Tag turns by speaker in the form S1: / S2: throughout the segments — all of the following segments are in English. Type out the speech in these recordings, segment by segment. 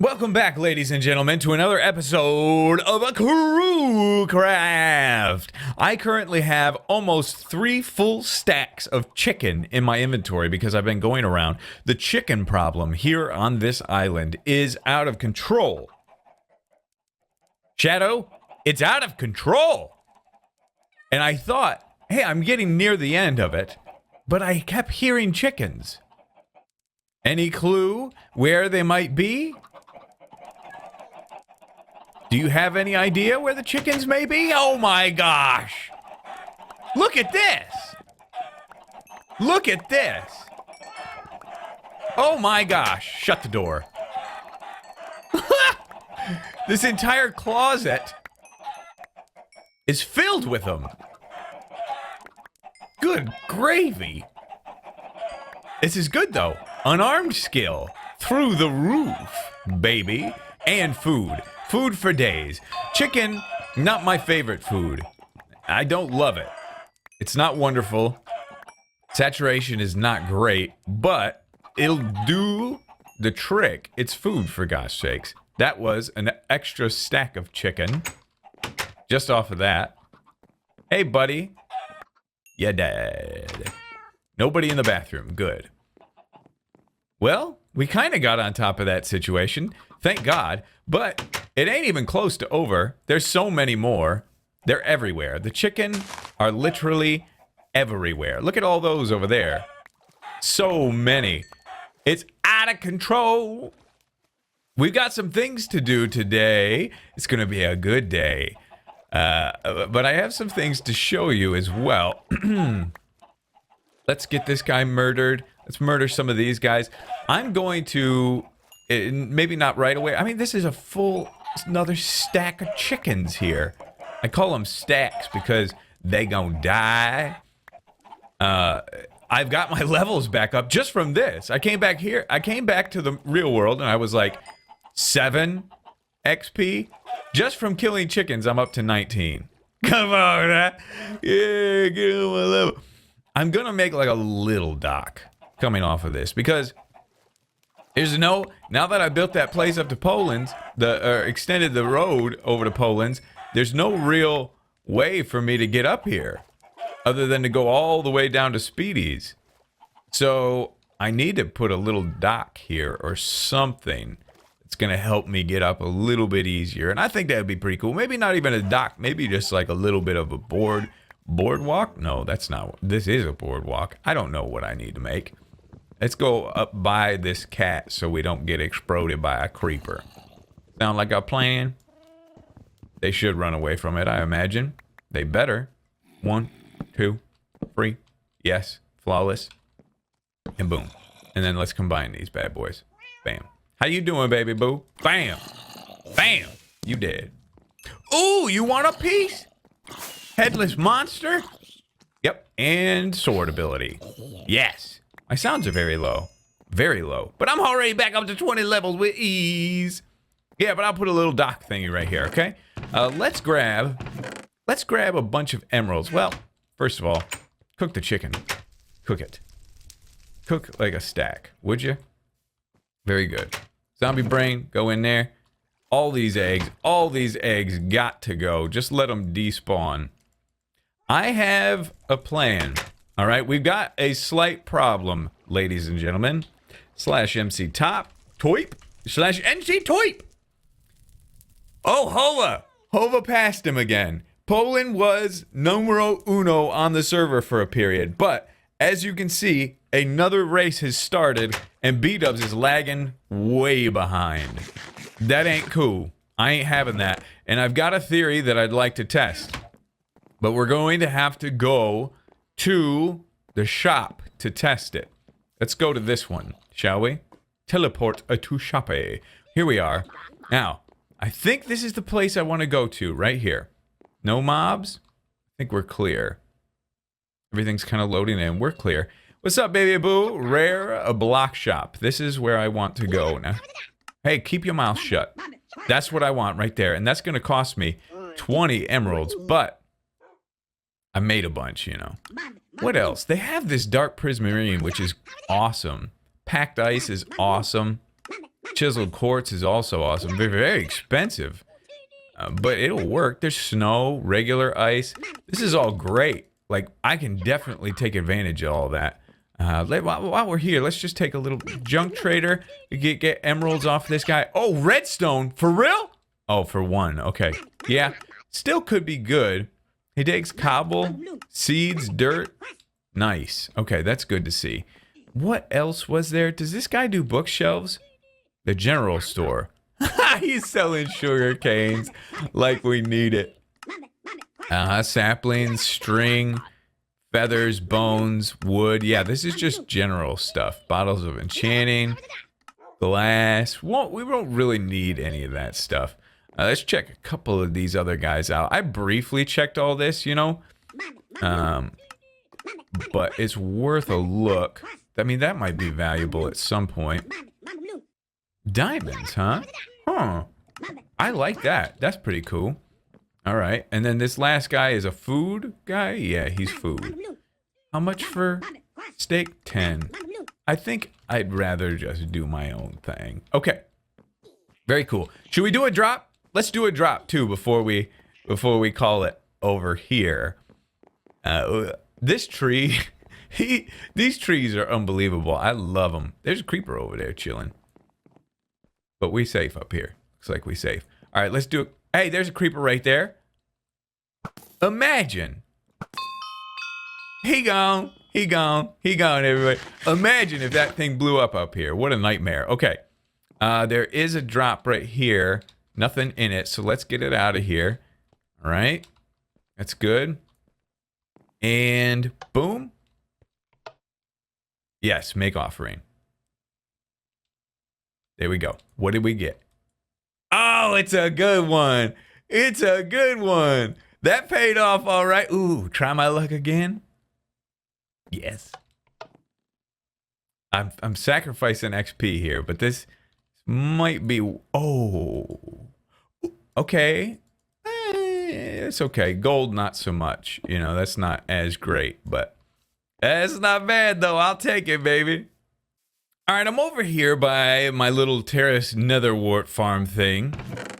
S1: Welcome back, ladies and gentlemen, to another episode of a Crewcraft. I currently have almost 3 full stacks of chicken in my inventory because I've been going around. The chicken problem here on this island is out of control. Shadow, it's out of control. And I thought, hey, I'm getting near the end of it, but I kept hearing chickens. Any clue where they might be? Do you have any idea where the chickens may be? Oh my gosh! Look at this! Look at this! Oh my gosh! Shut the door. This entire closet is filled with them. Good gravy. This is good though. Unarmed skill through the roof, baby. And food. Food for days. Chicken, not my favorite food. I don't love it. It's not wonderful. Saturation is not great, but it'll do the trick. It's food, for gosh sakes. That was an extra stack of chicken. Just off of that. Hey, buddy. You dead. Nobody in the bathroom. Good. Well, we kind of got on top of that situation. Thank God. But it ain't even close to over. There's so many more. They're everywhere. The chicken are literally everywhere. Look at all those over there. So many. It's out of control. We've got some things to do today. It's going to be a good day. But I have some things to show you as well. Let's get this guy murdered. Let's murder some of these guys. I'm going to... maybe not right away. I mean, this is another stack of chickens here. I call them stacks because they gonna die. I've got my levels back up just from this. I came back here. I came back to the real world and I was like 7 XP. Just from killing chickens, I'm up to 19. Come on, huh? Yeah, get on my level. I'm gonna make like a little dock coming off of this because now that I built that place up to Poland's, extended the road over to Poland's, there's no real way for me to get up here other than to go all the way down to Speedy's. So I need to put a little dock here or something that's going to help me get up a little bit easier. And I think that would be pretty cool. Maybe not even a dock, maybe just like a little bit of a boardwalk. No, that's not. This is a boardwalk. I don't know what I need to make. Let's go up by this cat so we don't get exploded by a creeper. Sound like a plan? They should run away from it, I imagine. They better. 1, 2, 3. Yes. Flawless. And boom. And then let's combine these bad boys. Bam. How you doing, baby boo? Bam. Bam. You dead. Ooh, you want a piece? Headless monster? Yep. And sword ability. Yes. My sounds are very low. Very low. But I'm already back up to 20 levels with ease. Yeah, but I'll put a little dock thingy right here, okay? Let's grab a bunch of emeralds. Well, first of all, cook the chicken. Cook it. Cook like a stack, would you? Very good. Zombie brain, go in there. All these eggs got to go. Just let them despawn. I have a plan. All right, we've got a slight problem, ladies and gentlemen. /MC top, toip, /NC toip. Oh, Hova passed him again. Poland was numero uno on the server for a period. But, as you can see, another race has started, and B-Dubs is lagging way behind. That ain't cool. I ain't having that. And I've got a theory that I'd like to test. But we're going to have to go to the shop to test it. Let's go to this one, shall we? Teleport to shop. Here we are. Now, I think this is the place I want to go to, right here. No mobs? I think we're clear. Everything's kind of loading in. We're clear. What's up, baby boo? Rare a block shop. This is where I want to go now. Hey, keep your mouth shut. That's what I want right there. And that's going to cost me 20 emeralds, but I made a bunch, you know. What else? They have this dark prismarine, which is awesome. Packed ice is awesome. Chiseled quartz is also awesome. Very, very expensive. But it'll work. There's snow, regular ice. This is all great. Like, I can definitely take advantage of all that. While we're here, let's just take a little junk trader. Get emeralds off this guy. Oh, redstone. For real? Oh, for one. Okay. Yeah. Still could be good. He digs cobble, seeds, dirt. Nice. Okay, that's good to see. What else was there? Does this guy do bookshelves? The general store. He's selling sugar canes like we need it. Saplings, string, feathers, bones, wood. Yeah, this is just general stuff. Bottles of enchanting, glass. We won't really need any of that stuff. Let's check a couple of these other guys out. I briefly checked all this, you know. But it's worth a look. I mean, that might be valuable at some point. Diamonds, huh? Huh. I like that. That's pretty cool. All right. And then this last guy is a food guy? Yeah, he's food. How much for steak? 10. I think I'd rather just do my own thing. Okay. Very cool. Should we do a drop? Let's do a drop too before we call it over here. This tree, these trees are unbelievable. I love them. There's a creeper over there chilling. But we safe up here. Looks like we safe. All right, let's do it. Hey, there's a creeper right there. Imagine. He gone, everybody. Imagine if that thing blew up here. What a nightmare. Okay. There is a drop right here. Nothing in it, so let's get it out of here. All right. That's good. And boom. Yes, make offering. There we go. What did we get? Oh, it's a good one. It's a good one. That paid off all right. Ooh, try my luck again. Yes. I'm sacrificing XP here, but this might be... Oh. Okay. It's okay. Gold, not so much. You know, that's not as great, but that's not bad, though. I'll take it, baby. All right, I'm over here by my little terrace nether wart farm thing.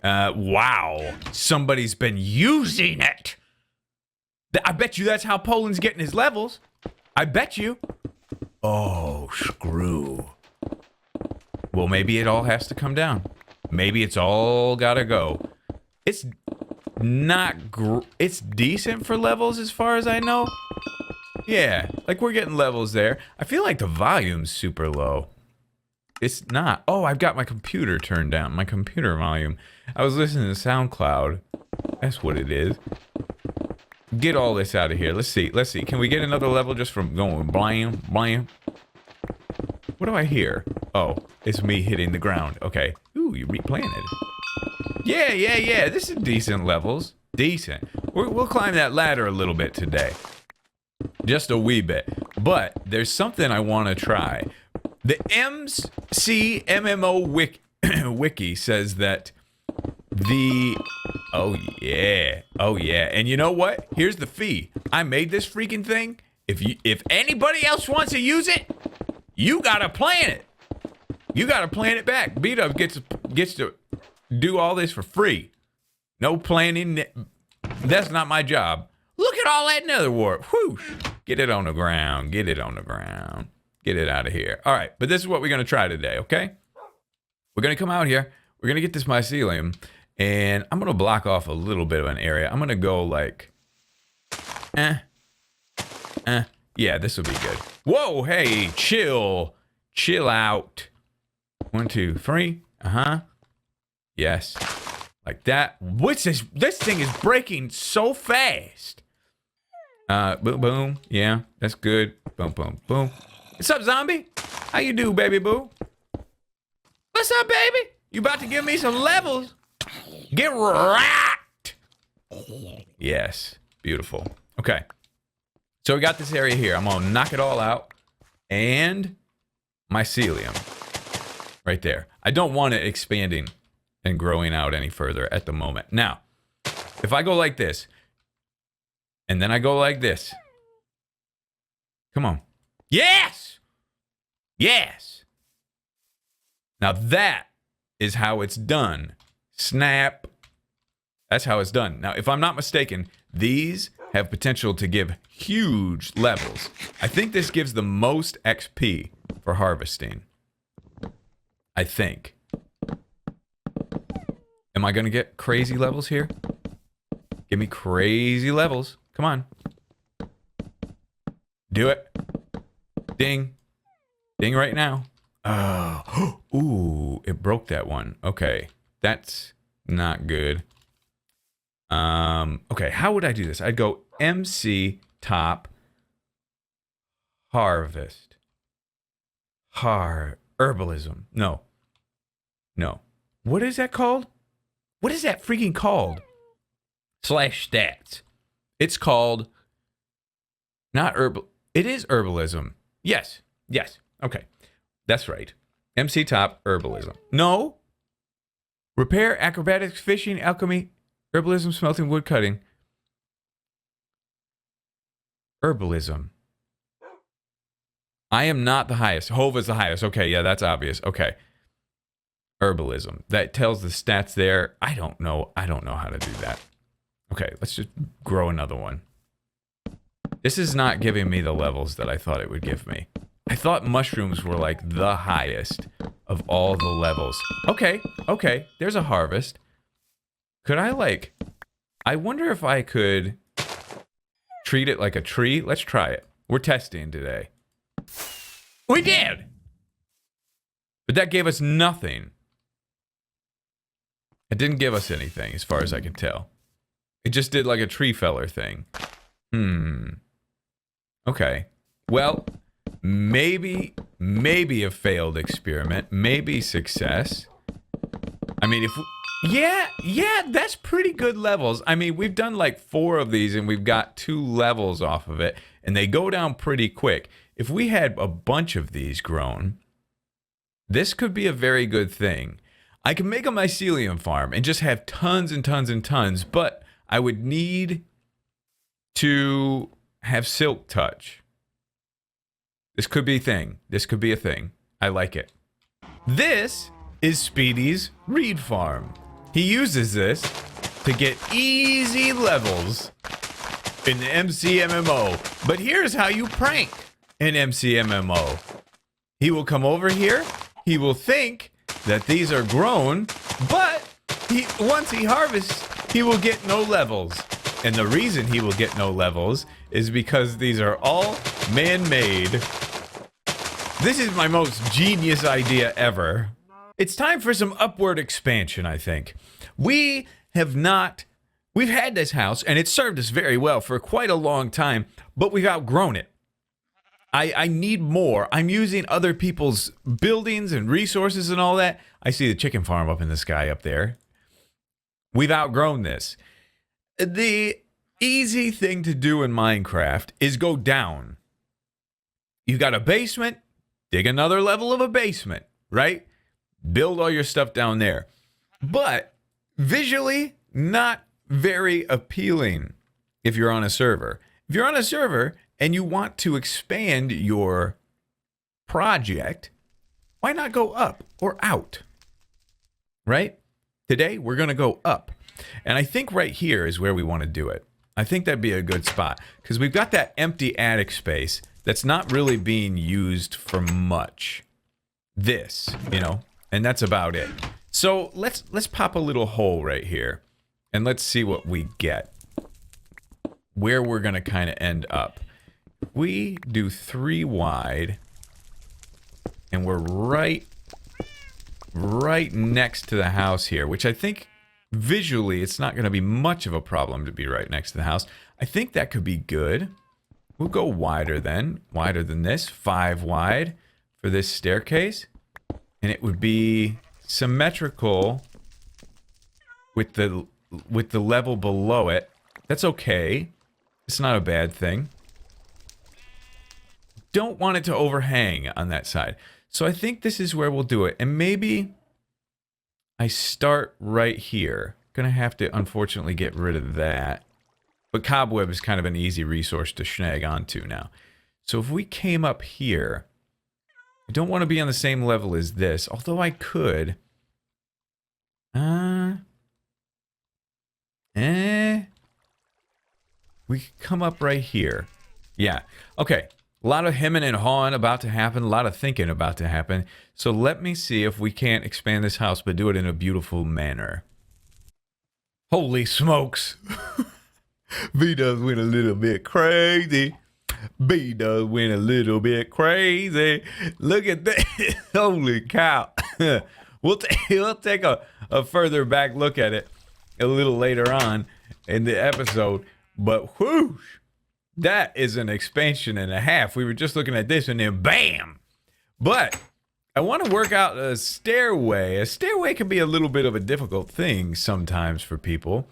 S1: Wow. Somebody's been using it. I bet you that's how Poland's getting his levels. I bet you. Oh, screw. Well, maybe it all has to come down. Maybe it's all gotta go. It's not it's decent for levels as far as I know. Yeah, like we're getting levels there. I feel like the volume's super low. It's not. Oh, I've got my computer turned down. My computer volume. I was listening to SoundCloud. That's what it is. Get all this out of here. Let's see. Let's see. Can we get another level just from going blam, blam? What do I hear? Oh, it's me hitting the ground. Okay. Ooh, you replanted. Yeah. This is decent levels. Decent. We'll climb that ladder a little bit today. Just a wee bit. But there's something I want to try. The MCMMO wiki says that the... Oh, yeah. And you know what? Here's the fee. I made this freaking thing. If anybody else wants to use it, you gotta plan it. You gotta plan it back. B-Dub gets to do all this for free. No planning. That's not my job. Look at all that nether wart. Whoosh. Get it on the ground. Get it on the ground. Get it out of here. All right, but this is what we're going to try today, okay? We're going to come out here. We're going to get this mycelium, and I'm going to block off a little bit of an area. I'm going to go like, yeah, this will be good. Whoa, hey, chill. Chill out. 1, 2, 3. Yes. Like that. What's this? This thing is breaking so fast. Boom, boom. Yeah, that's good. Boom, boom, boom. What's up, zombie? How you do, baby boo? What's up, baby? You about to give me some levels? Get rocked. Yes, beautiful. Okay. So we got this area here. I'm gonna knock it all out. And mycelium. Right there. I don't want it expanding and growing out any further at the moment. Now, if I go like this, and then I go like this. Come on. Yes! Yes! Now that is how it's done. Snap. That's how it's done. Now, if I'm not mistaken, these have potential to give huge levels. I think this gives the most XP for harvesting. I think. Am I going to get crazy levels here? Give me crazy levels. Come on. Do it. Ding. Ding right now. Oh. Ooh, it broke that one. Okay. That's not good. Okay, how would I do this? I'd go MC top harvest. Herbalism. No. What is that called? What is that freaking called? /stats. It's called not herbal. It is herbalism. Yes. Okay. That's right. MC top herbalism. No. Repair, acrobatics, fishing, alchemy, herbalism, smelting, wood cutting. Herbalism. I am not the highest. Hove is the highest. Okay, yeah, that's obvious. Okay. Herbalism. That tells the stats there. I don't know how to do that. Okay, let's just grow another one. This is not giving me the levels that I thought it would give me. I thought mushrooms were like the highest of all the levels. Okay. There's a harvest. Could I wonder if I could treat it like a tree. Let's try it. We're testing today. We did! But that gave us nothing. It didn't give us anything as far as I can tell. It just did like a tree feller thing. Okay. Well, maybe a failed experiment. Maybe success. I mean, yeah, that's pretty good levels. I mean, we've done like 4 of these and we've got 2 levels off of it. And they go down pretty quick. If we had a bunch of these grown, this could be a very good thing. I can make a mycelium farm and just have tons and tons and tons, but I would need to have silk touch. This could be a thing. This could be a thing. I like it. This is Speedy's reed farm. He uses this to get easy levels in the MCMMO. But here's how you prank an MCMMO. He will come over here. He will think that these are grown, but once he harvests, he will get no levels. And the reason he will get no levels is because these are all man-made. This is my most genius idea ever. It's time for some upward expansion, I think. We've had this house, and it's served us very well for quite a long time, but we've outgrown it. I need more. I'm using other people's buildings and resources and all that. I see the chicken farm up in the sky up there. We've outgrown this. The easy thing to do in Minecraft is go down. You've got a basement, dig another level of a basement, right? Build all your stuff down there. But visually, not very appealing if you're on a server. If you're on a server and you want to expand your project, why not go up or out? Right? Today, we're going to go up. And I think right here is where we want to do it. I think that'd be a good spot because we've got that empty attic space that's not really being used for much. This, and that's about it. So let's pop a little hole right here and let's see what we get. Where we're going to kind of end up. We do 3 wide and we're right next to the house here, which I think visually it's not going to be much of a problem to be right next to the house. I think that could be good. We'll go wider then, wider than this, 5 wide for this staircase, and it would be symmetrical with the level below it. That's okay. It's not a bad thing. Don't want it to overhang on that side. So I think this is where we'll do it. And maybe I start right here. Gonna have to unfortunately get rid of that. But cobweb is kind of an easy resource to snag onto now. So if we came up here, I don't want to be on the same level as this, although I could. Uh, eh. We could come up right here. Yeah. Okay. A lot of hemming and hawing about to happen. A lot of thinking about to happen. So let me see if we can't expand this house, but do it in a beautiful manner. Holy smokes. B does went a little bit crazy. B does went a little bit crazy. Look at that. Holy cow. we'll take a further back look at it a little later on in the episode. But whoosh, that is an expansion and a half. We were just looking at this and then bam. But I want to work out a stairway. A stairway can be a little bit of a difficult thing sometimes for people.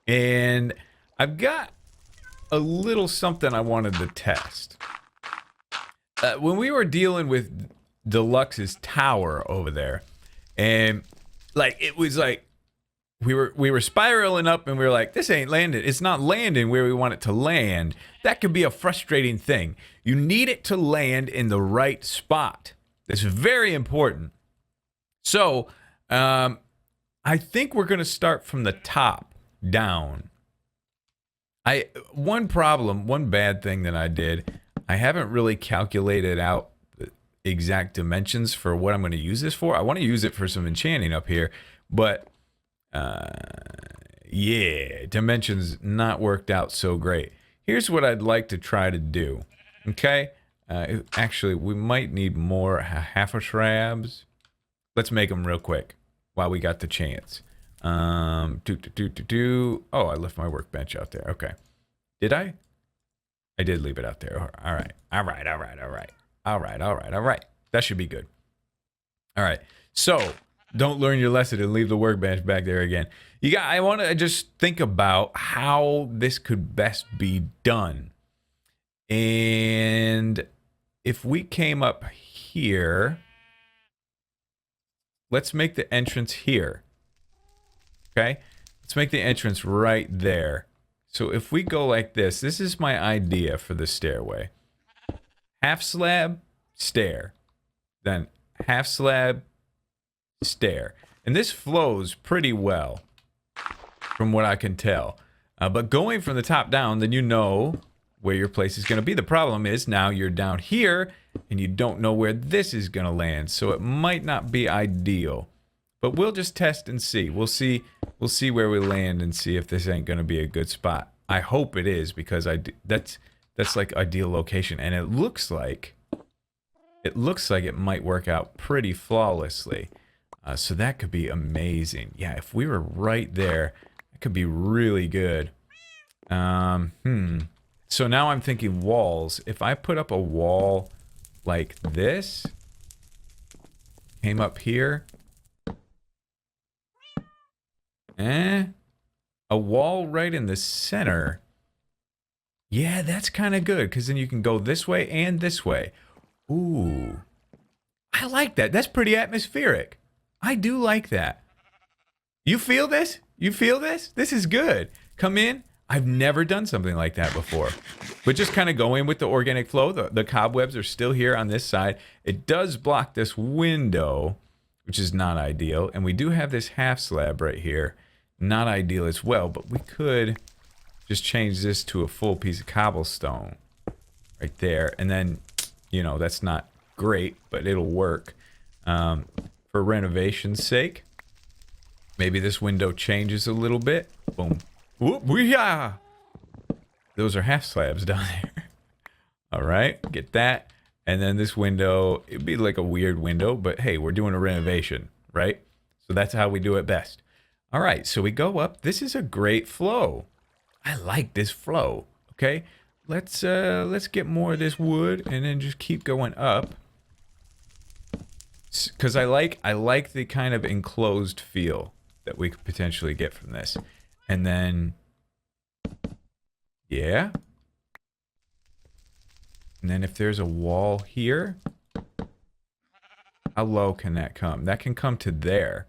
S1: And I've got a little something I wanted to test. When we were dealing with Deluxe's tower over there, and like it was like we were spiraling up and we were like, this ain't landing. It's not landing where we want it to land. That could be a frustrating thing. You need it to land in the right spot. It's very important. So, I think we're going to start from the top down. One bad thing that I did, I haven't really calculated out the exact dimensions for what I'm going to use this for. I want to use it for some enchanting up here, but yeah, dimensions not worked out so great. Here's what I'd like to try to do. Okay, actually, we might need more half a shrabs. Let's make them real quick while we got the chance. Oh, I left my workbench out there. Okay, did I? I did leave it out there. All right. That should be good. All right. So don't learn your lesson and leave the workbench back there again. I want to just think about how this could best be done. And if we came up here, let's make the entrance here. Okay? Let's make the entrance right there. So if we go like this is my idea for the stairway. Half slab, stair. Then half slab, stair. And this flows pretty well from what I can tell. But going from the top down, then you know where your place is going to be. The problem is now you're down here and you don't know where this is going to land. So it might not be ideal. But we'll just test and see. We'll see where we land and see if this ain't going to be a good spot. I hope it is, because that's like ideal location, and it looks like it might work out pretty flawlessly. So that could be amazing. Yeah, if we were right there, it could be really good. So now I'm thinking walls. If I put up a wall like this, came up here, a wall right in the center. Yeah, that's kind of good, because then you can go this way and this way. Ooh, I like that. That's pretty atmospheric. I do like that. You feel this? You feel this? This is good. Come in. I've never done something like that before. But just kind of going with the organic flow. The cobwebs are still here on this side. It does block this window, which is not ideal. And we do have this half slab right here. Not ideal as well, but we could just change this to a full piece of cobblestone right there. And then, you know, that's not great, but it'll work. For renovation's sake, maybe this window changes a little bit. Boom. Whoop, yeah. Those are half slabs down there. All right, get that. And then this window, it'd be like a weird window, but hey, we're doing a renovation, right? So that's how we do it best. All right, so we go up. This is a great flow. I like this flow. Okay, let's get more of this wood and then just keep going up. Because I like the kind of enclosed feel that we could potentially get from this. And then, yeah. And then if there's a wall here, how low can that come? That can come to there.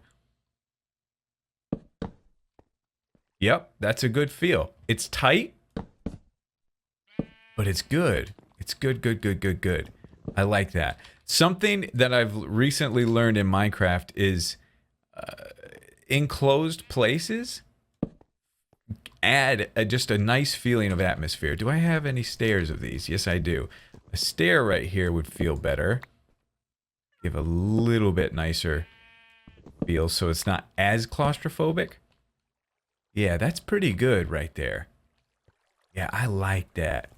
S1: Yep, that's a good feel. It's tight, but it's good. It's good, good, good, good, good. I like that. Something that I've recently learned in Minecraft is enclosed places add just a nice feeling of atmosphere. Do I have any stairs of these? Yes, I do. A stair right here would feel better. Give a little bit nicer feel so it's not as claustrophobic. Yeah, that's pretty good right there. Yeah, I like that.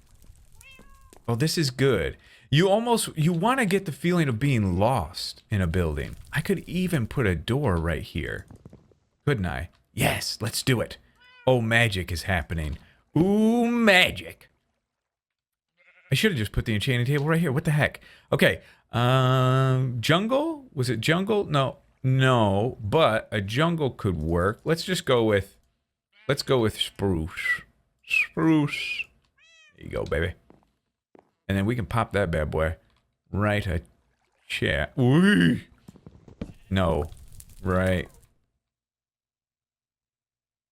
S1: Oh, this is good. You want to get the feeling of being lost in a building. I could even put a door right here. Couldn't I? Yes, let's do it. Oh, magic is happening. Ooh, magic. I should have just put the enchanting table right here. What the heck? Okay. Jungle? Was it jungle? No, but a jungle could work. Let's go with spruce. Spruce. There you go, baby. And then we can pop that bad boy right a chat. Ooh. No. Right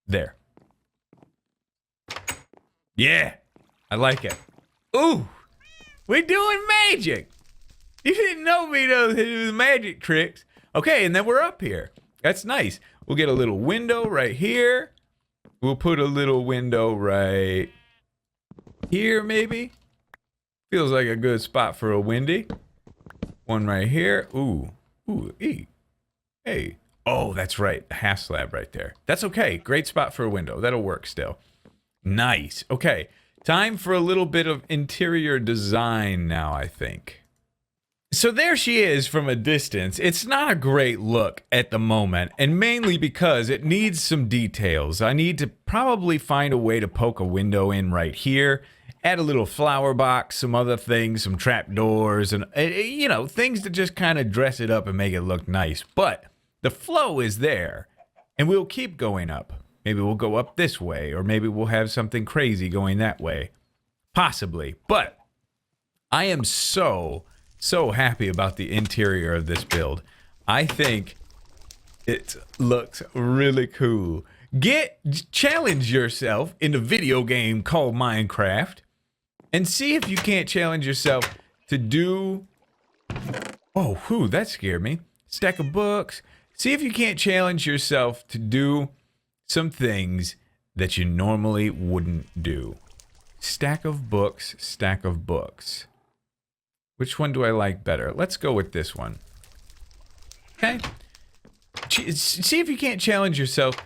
S1: there. Yeah. I like it. Ooh. We're doing magic. You didn't know me to do the magic tricks. Okay, and then we're up here. That's nice. We'll get a little window right here. We'll put a little window right here, maybe. Feels like a good spot for a windy. One right here. Ooh. Ooh, hey. Oh, that's right. Half slab right there. That's okay. Great spot for a window. That'll work still. Nice. Okay. Time for a little bit of interior design now, I think. So there she is from a distance. It's not a great look at the moment, and mainly because it needs some details. I need to probably find a way to poke a window in right here, add a little flower box, some other things, some trapdoors, and, you know, things to just kind of dress it up and make it look nice. But the flow is there, and we'll keep going up. Maybe we'll go up this way, or maybe we'll have something crazy going that way. Possibly. But I am so happy about the interior of this build. I think it looks really cool. Challenge yourself in a video game called Minecraft and see if you can't challenge yourself to do... Oh, whew, that scared me. Stack of books. See if you can't challenge yourself to do some things that you normally wouldn't do. Stack of books, stack of books. Which one do I like better? Let's go with this one. Okay. See if you can't challenge yourself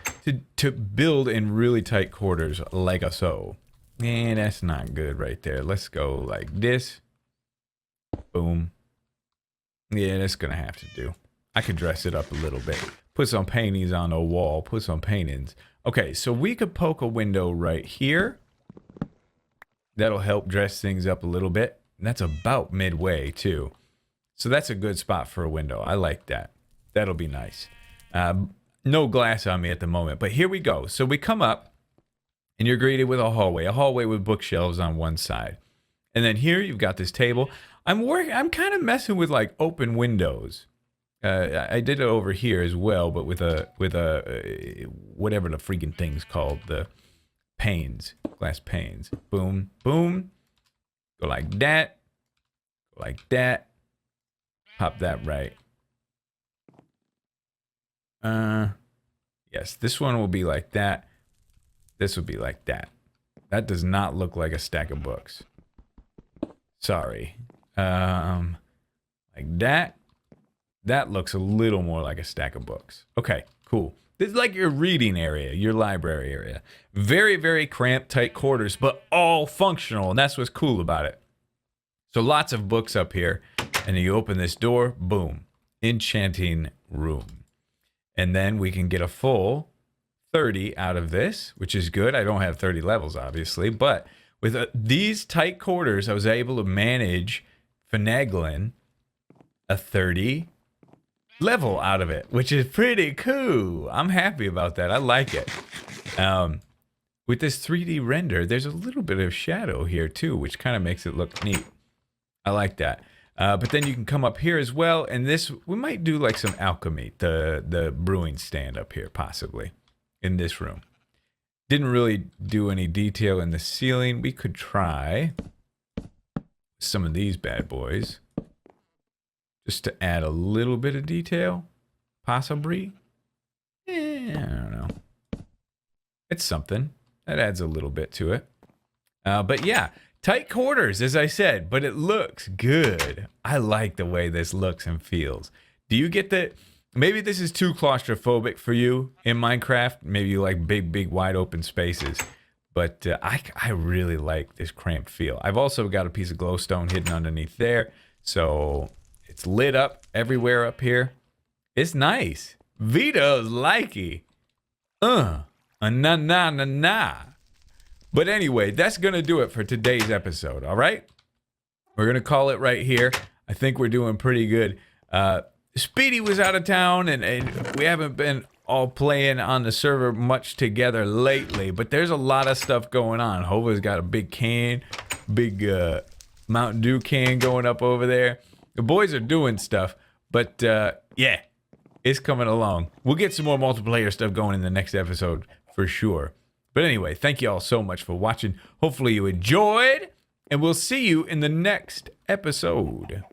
S1: to build in really tight quarters like a so. Eh, that's not good right there. Let's go like this. Boom. Yeah, that's gonna have to do. I could dress it up a little bit. Put some paintings on the wall. Put some paintings. Okay, so we could poke a window right here. That'll help dress things up a little bit. And that's about midway, too. So that's a good spot for a window. I like that. That'll be nice. No glass on me at the moment, but here we go. So we come up, and you're greeted with a hallway with bookshelves on one side. And then here you've got this table. I'm kind of messing with like open windows. I did it over here as well, but with a whatever the freaking thing's called, the panes, glass panes. Boom, boom. Go like that. Go like that. Pop that right. Yes, this one will be like that. This will be like that. That does not look like a stack of books. Sorry. Like that. That looks a little more like a stack of books. Okay, cool. This is like your reading area, your library area. Very, very cramped, tight quarters, but all functional, and that's what's cool about it. So lots of books up here, and then you open this door, boom, enchanting room. And then we can get a full 30 out of this, which is good. I don't have 30 levels, obviously, but with these tight quarters, I was able to manage finagling a 30 level out of it, which is pretty cool. I'm happy about that. I like it. With this 3D render, there's a little bit of shadow here too, which kind of makes it look neat. I like that. But then you can come up here as well, and this, we might do like some alchemy, the brewing stand up here, possibly, in this room. Didn't really do any detail in the ceiling. We could try some of these bad boys, just to add a little bit of detail, possibly. I don't know. It's something. That adds a little bit to it. But yeah, tight quarters, as I said, but it looks good. I like the way this looks and feels. Do you get that? Maybe this is too claustrophobic for you in Minecraft. Maybe you like big, wide open spaces. But I really like this cramped feel. I've also got a piece of glowstone hidden underneath there. So it's lit up everywhere up here. It's nice. Vito's likey. Na. But anyway, that's going to do it for today's episode, all right? We're going to call it right here. I think we're doing pretty good. Speedy was out of town, and we haven't been all playing on the server much together lately, but there's a lot of stuff going on. Hova's got a big Mountain Dew can going up over there. The boys are doing stuff, but yeah, it's coming along. We'll get some more multiplayer stuff going in the next episode for sure. But anyway, thank you all so much for watching. Hopefully you enjoyed, and we'll see you in the next episode.